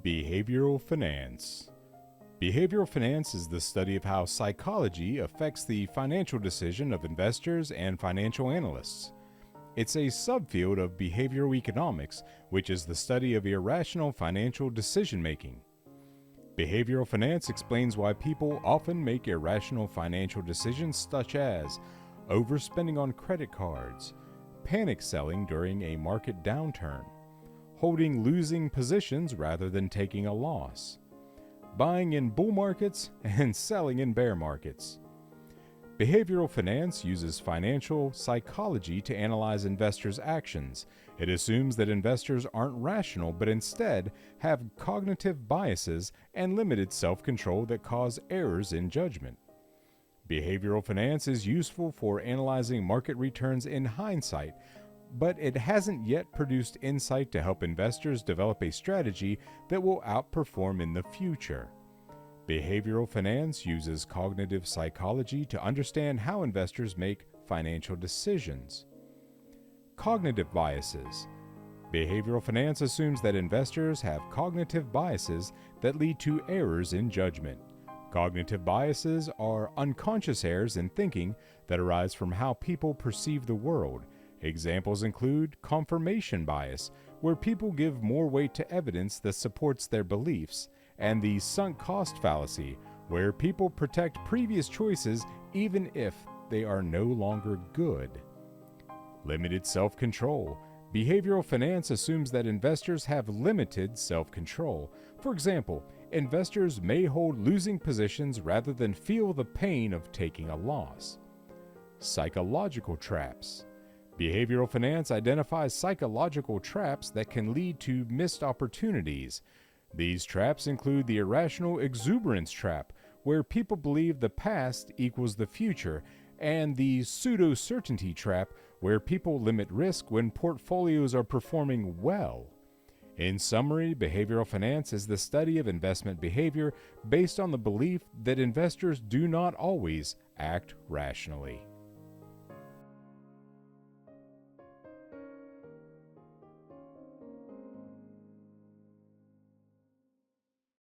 Behavioral finance. Behavioral finance is the study of how psychology affects the financial decision of investors and financial analysts. It's a subfield of behavioral economics, which is the study of irrational financial decision-making. Behavioral finance explains why people often make irrational financial decisions such as overspending on credit cards, panic selling during a market downturn, holding losing positions rather than taking a loss, buying in bull markets and selling in bear markets. Behavioral finance uses financial psychology to analyze investors' actions. It assumes that investors aren't rational but instead have cognitive biases and limited self-control that cause errors in judgment. Behavioral finance is useful for analyzing market returns in hindsight, but it hasn't yet produced insight to help investors develop a strategy that will outperform in the future. Behavioral finance uses cognitive psychology to understand how investors make financial decisions. Cognitive biases. Behavioral finance assumes that investors have cognitive biases that lead to errors in judgment. Cognitive biases are unconscious errors in thinking that arise from how people perceive the world. Examples include confirmation bias, where people give more weight to evidence that supports their beliefs, and the sunk cost fallacy, where people protect previous choices even if they are no longer good. Limited self-control. Behavioral finance assumes that investors have limited self-control. For example, investors may hold losing positions rather than feel the pain of taking a loss. Psychological traps. Behavioral finance identifies psychological traps that can lead to missed opportunities. These traps include the irrational exuberance trap, where people believe the past equals the future, and the pseudo-certainty trap, where people limit risk when portfolios are performing well. In summary, behavioral finance is the study of investment behavior based on the belief that investors do not always act rationally.